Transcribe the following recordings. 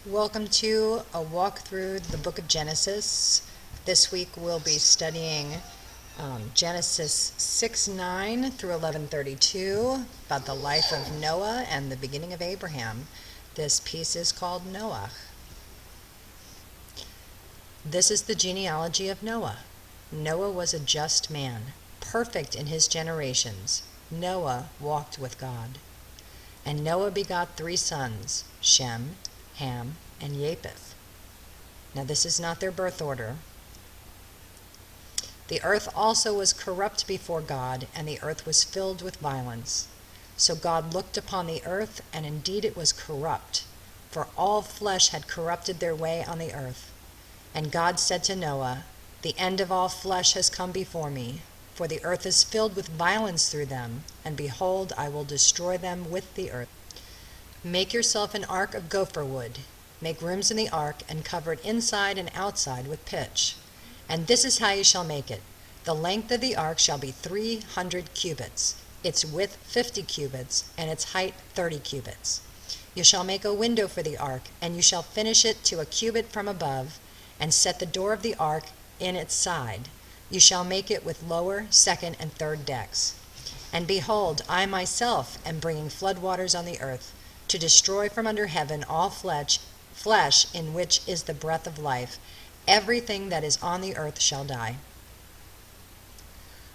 Welcome to a walk through the book of Genesis. This week we'll be studying Genesis 6:9 through 11:32 about the life of Noah and the beginning of Abraham. This piece is called Noah. This is the genealogy of Noah. Noah was a just man, perfect in his generations. Noah walked with God. And Noah begot 3 sons, Shem, Ham, and Japheth. Now this is not their birth order. The earth also was corrupt before God, and the earth was filled with violence. So God looked upon the earth, and indeed it was corrupt, for all flesh had corrupted their way on the earth. And God said to Noah, "The end of all flesh has come before me, for the earth is filled with violence through them, and behold, I will destroy them with the earth. Make yourself an ark of gopher wood. Make rooms in the ark, and cover it inside and outside with pitch. And this is how you shall make it. The length of the ark shall be 300 cubits, its width 50 cubits, and its height 30 cubits. You shall make a window for the ark, and you shall finish it to a cubit from above, and set the door of the ark in its side. You shall make it with lower, second, and third decks. And behold, I myself am bringing floodwaters on the earth, to destroy from under heaven all flesh in which is the breath of life. Everything that is on the earth shall die.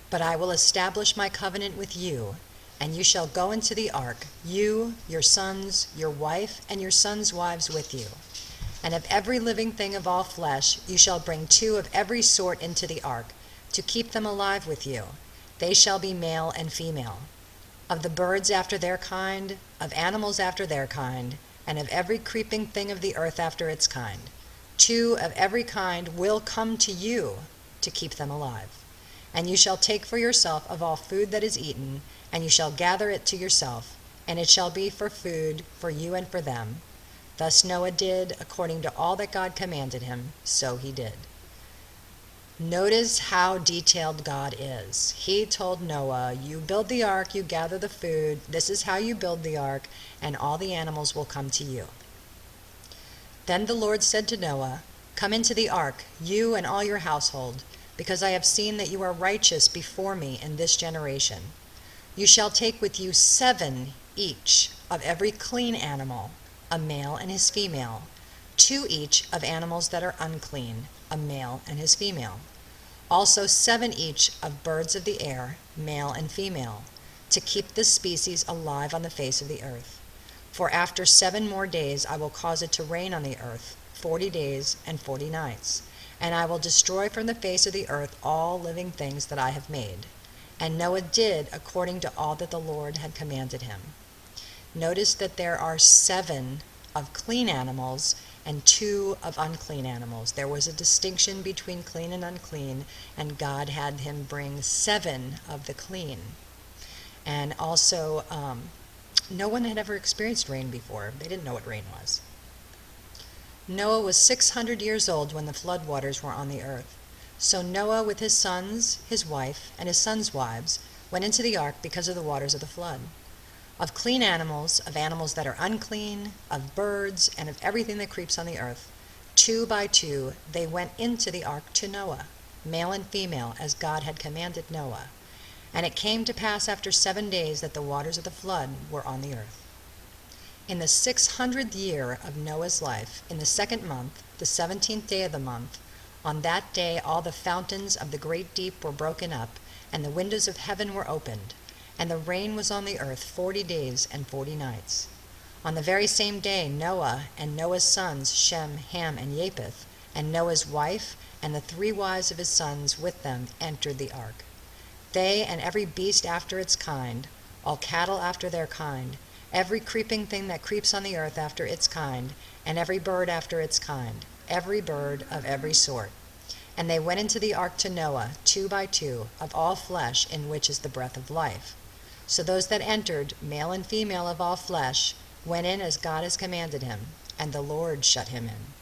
But I will establish my covenant with you, and you shall go into the ark, you, your sons, your wife, and your sons' wives with you. And of every living thing of all flesh you shall bring 2 of every sort into the ark, to keep them alive with you. They shall be male and female. Of the birds after their kind, of animals after their kind, and of every creeping thing of the earth after its kind. 2 of every kind will come to you to keep them alive. And you shall take for yourself of all food that is eaten, and you shall gather it to yourself, and it shall be for food for you and for them. Thus Noah did according to all that God commanded him, so he did. Notice how detailed God is. He told Noah, you build the ark, you gather the food, this is how you build the ark, and all the animals will come to you. Then the Lord said to Noah, come into the ark, you and all your household, because I have seen that you are righteous before me in this generation. You shall take with you 7 each of every clean animal, a male and his female, 2 each of animals that are unclean, a male and his female. Also 7 each of birds of the air, male and female, to keep this species alive on the face of the earth. For after 7 more days I will cause it to rain on the earth, 40 days and 40 nights, and I will destroy from the face of the earth all living things that I have made. And Noah did according to all that the Lord had commanded him. Notice that there are 7 of clean animals and 2 of unclean animals. There was a distinction between clean and unclean, and God had him bring 7 of the clean. And also, no one had ever experienced rain before. They didn't know what rain was. Noah was 600 years old when the floodwaters were on the earth. So Noah with his sons, his wife, and his sons' wives went into the ark because of the waters of the flood. Of clean animals, of animals that are unclean, of birds, and of everything that creeps on the earth, 2 by 2 they went into the ark to Noah, male and female, as God had commanded Noah. And it came to pass after 7 days that the waters of the flood were on the earth. In the 600th year of Noah's life, in the 2nd month, the 17th day of the month, on that day all the fountains of the great deep were broken up, and the windows of heaven were opened, and the rain was on the earth 40 days and 40 nights. On the very same day Noah and Noah's sons Shem, Ham, and Japheth, and Noah's wife and the 3 wives of his sons with them entered the ark. They and every beast after its kind, all cattle after their kind, every creeping thing that creeps on the earth after its kind, and every bird after its kind, every bird of every sort. And they went into the ark to Noah, 2 by 2, of all flesh in which is the breath of life. So those that entered, male and female of all flesh, went in as God has commanded him, and the Lord shut him in.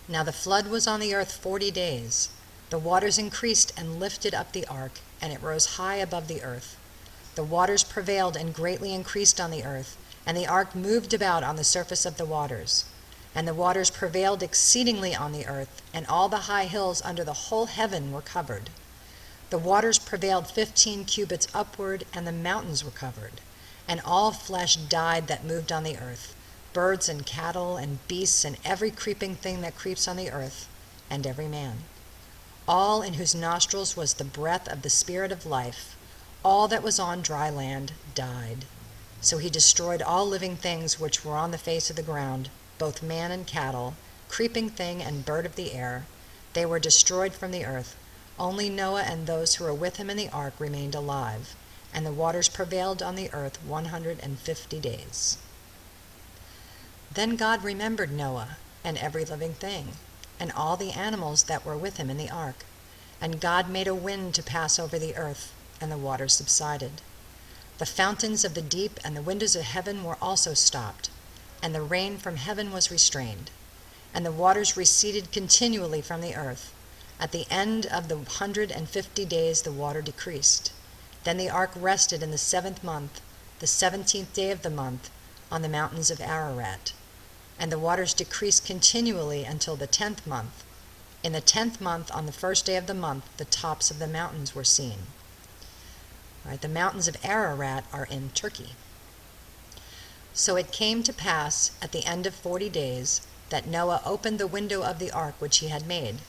Now the flood was on the earth 40 days. The waters increased and lifted up the ark, and it rose high above the earth. The waters prevailed and greatly increased on the earth, And the ark moved about on the surface of the waters. And the waters prevailed exceedingly on the earth, and all the high hills under the whole heaven were covered. The waters prevailed 15 cubits upward, and the mountains were covered. And all flesh died that moved on the earth, birds and cattle and beasts and every creeping thing that creeps on the earth, and every man. All in whose nostrils was the breath of the Spirit of life, all that was on dry land died. So he destroyed all living things which were on the face of the ground, both man and cattle, creeping thing and bird of the air. They were destroyed from the earth. Only Noah and those who were with him in the ark remained alive, and the waters prevailed on the earth 150 days. Then God remembered Noah and every living thing, and all the animals that were with him in the ark. And God made a wind to pass over the earth, and the waters subsided. The fountains of the deep and the windows of heaven were also stopped, and the rain from heaven was restrained. And the waters receded continually from the earth. At the end of the 150 days the water decreased. Then the ark rested in the 7th month, the 17th day of the month, on the mountains of Ararat. And the waters decreased continually until the 10th month. In the 10th month, on the 1st day of the month, the tops of the mountains were seen. All right, the mountains of Ararat are in Turkey. So it came to pass at the end of 40 days that Noah opened the window of the ark which he had made.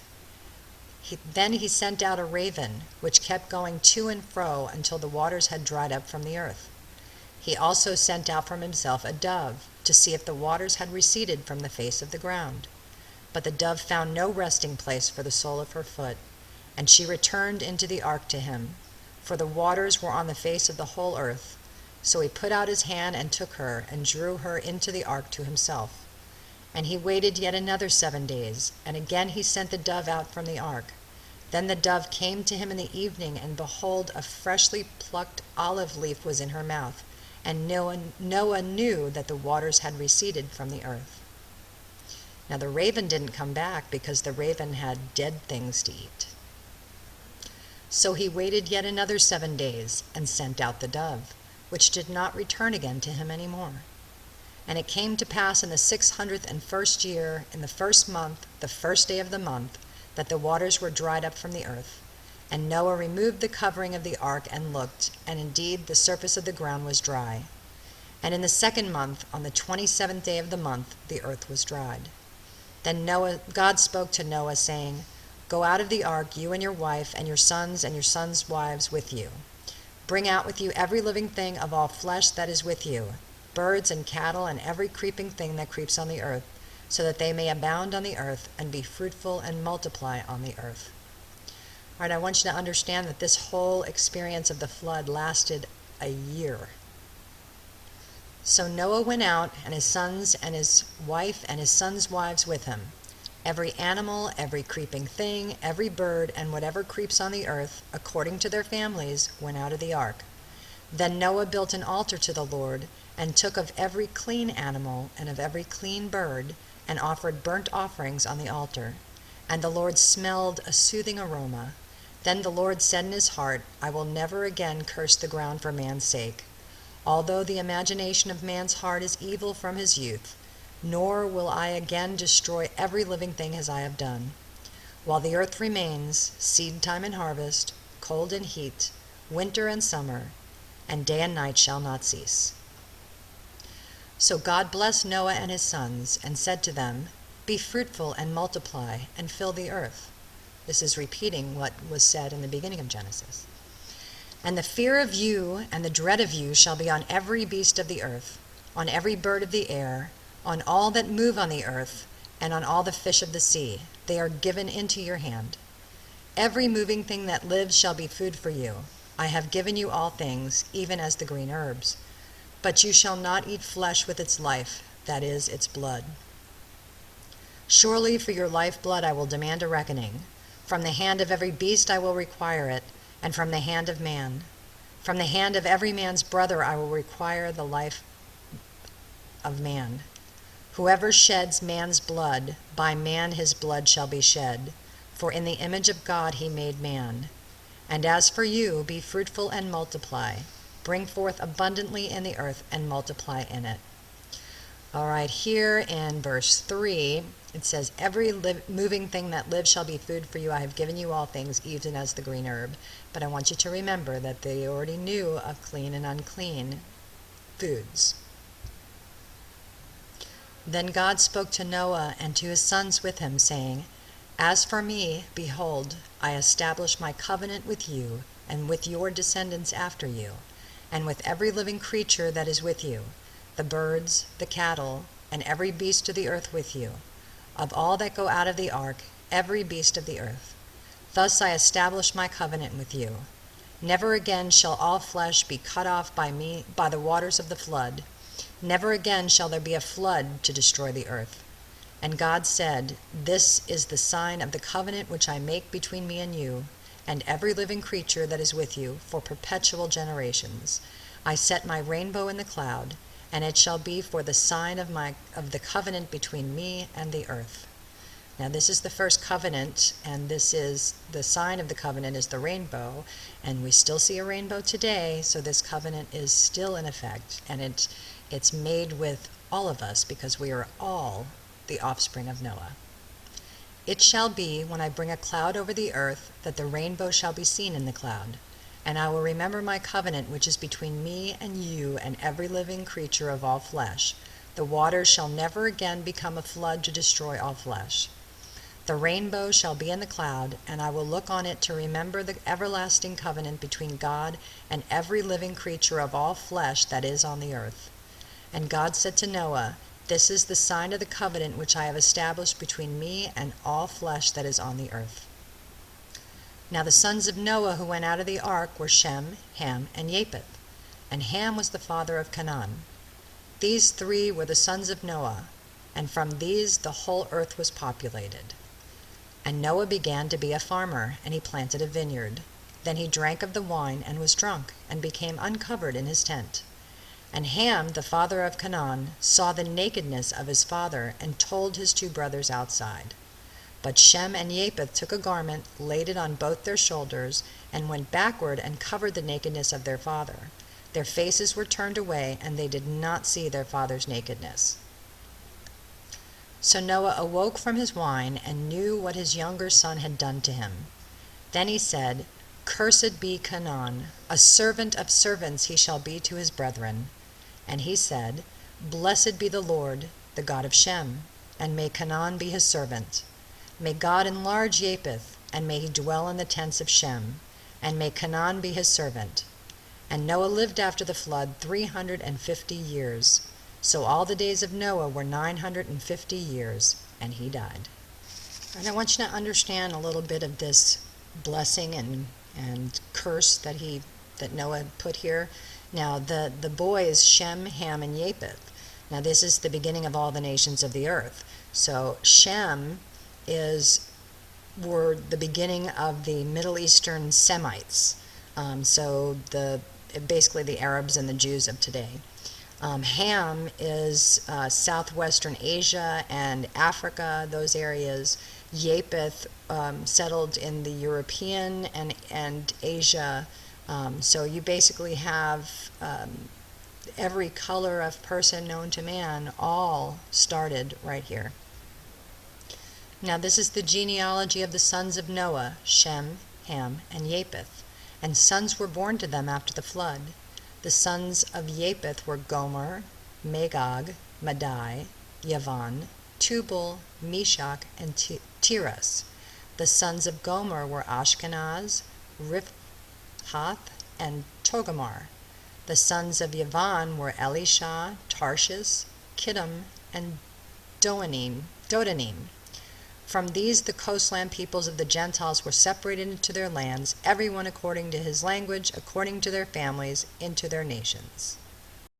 Then he sent out a raven, which kept going to and fro until the waters had dried up from the earth. He also sent out from himself a dove, to see if the waters had receded from the face of the ground. But the dove found no resting place for the sole of her foot, and she returned into the ark to him, for the waters were on the face of the whole earth. So he put out his hand and took her, and drew her into the ark to himself. And he waited yet another 7 days, and again he sent the dove out from the ark. Then the dove came to him in the evening, and behold, a freshly plucked olive leaf was in her mouth. And Noah knew that the waters had receded from the earth. Now the raven didn't come back, because the raven had dead things to eat. So he waited yet another 7 days, and sent out the dove, which did not return again to him any more. And it came to pass in the 601st year, in the 1st month, the 1st day of the month, that the waters were dried up from the earth. And Noah removed the covering of the ark and looked, and indeed the surface of the ground was dry. And in the 2nd month, on the 27th day of the month, the earth was dried. Then God spoke to Noah, saying, Go out of the ark, you and your wife, and your sons wives with you. Bring out with you every living thing of all flesh that is with you, birds and cattle and every creeping thing that creeps on the earth, so that they may abound on the earth and be fruitful and multiply on the earth. All right, I want you to understand that this whole experience of the flood lasted a year. So Noah went out, and his sons and his wife and his sons' wives with him. Every animal, every creeping thing, every bird, and whatever creeps on the earth, according to their families, went out of the ark. Then Noah built an altar to the Lord, and took of every clean animal and of every clean bird, and offered burnt offerings on the altar. And the Lord smelled a soothing aroma. Then the Lord said in his heart, I will never again curse the ground for man's sake, although the imagination of man's heart is evil from his youth, nor will I again destroy every living thing as I have done. While the earth remains, seed time and harvest, cold and heat, winter and summer, and day and night shall not cease. So God blessed Noah and his sons, and said to them, Be fruitful and multiply, and fill the earth. This is repeating what was said in the beginning of Genesis. And the fear of you and the dread of you shall be on every beast of the earth, on every bird of the air, on all that move on the earth, and on all the fish of the sea. They are given into your hand. Every moving thing that lives shall be food for you. I have given you all things, even as the green herbs. But you shall not eat flesh with its life, that is, its blood. Surely for your lifeblood I will demand a reckoning. From the hand of every beast I will require it, and from the hand of man. From the hand of every man's brother I will require the life of man. Whoever sheds man's blood, by man his blood shall be shed, for in the image of God he made man. And as for you, be fruitful and multiply. Bring forth abundantly in the earth and multiply in it. All right, here in verse 3, it says, every moving thing that lives shall be food for you. I have given you all things, even as the green herb. But I want you to remember that they already knew of clean and unclean foods. Then God spoke to Noah and to his sons with him, saying, as for me, behold, I establish my covenant with you and with your descendants after you, and with every living creature that is with you, the birds, the cattle, and every beast of the earth with you, of all that go out of the ark, every beast of the earth. Thus I establish my covenant with you. Never again shall all flesh be cut off by me by the waters of the flood. Never again shall there be a flood to destroy the earth. And God said, this is the sign of the covenant which I make between me and you, and every living creature that is with you, for perpetual generations. I set my rainbow in the cloud, and it shall be for the sign of the covenant between me and the earth. Now this is the first covenant, and this is the sign of the covenant is the rainbow, and we still see a rainbow today, so this covenant is still in effect, and it's made with all of us because we are all the offspring of Noah. It shall be, when I bring a cloud over the earth, that the rainbow shall be seen in the cloud. And I will remember my covenant which is between me and you and every living creature of all flesh. The waters shall never again become a flood to destroy all flesh. The rainbow shall be in the cloud, and I will look on it to remember the everlasting covenant between God and every living creature of all flesh that is on the earth. And God said to Noah, this is the sign of the covenant which I have established between me and all flesh that is on the earth. Now the sons of Noah who went out of the ark were Shem, Ham, and Japheth. And Ham was the father of Canaan. These three were the sons of Noah, and from these the whole earth was populated. And Noah began to be a farmer, and he planted a vineyard. Then he drank of the wine and was drunk, and became uncovered in his tent. And Ham, the father of Canaan, saw the nakedness of his father, and told his two brothers outside. But Shem and Japheth took a garment, laid it on both their shoulders, and went backward and covered the nakedness of their father. Their faces were turned away, and they did not see their father's nakedness. So Noah awoke from his wine, and knew what his younger son had done to him. Then he said, cursed be Canaan, a servant of servants he shall be to his brethren. And he said, blessed be the Lord, the God of Shem, and may Canaan be his servant. May God enlarge Japheth, and may he dwell in the tents of Shem, and may Canaan be his servant. And Noah lived after the flood 350 years. So all the days of Noah were 950 years, and he died. And I want you to understand a little bit of this blessing and curse that Noah put here. Now the boys, Shem, Ham, and Japheth. Now this is the beginning of all the nations of the earth. So Shem were the beginning of the Middle Eastern Semites. Basically the Arabs and the Jews of today. Ham is southwestern Asia and Africa, those areas. Japheth settled in the European and Asia. So you basically have every color of person known to man all started right here. Now this is the genealogy of the sons of Noah, Shem, Ham, and Japheth. And sons were born to them after the flood. The sons of Japheth were Gomer, Magog, Madai, Yavan, Tubal, Meshach, and Tiras. The sons of Gomer were Ashkenaz, Riphath, and Togarmah. The sons of Yavan were Elisha, Tarshish, Kittim, and Dodanim. From these the coastland peoples of the Gentiles were separated into their lands, everyone according to his language, according to their families, into their nations.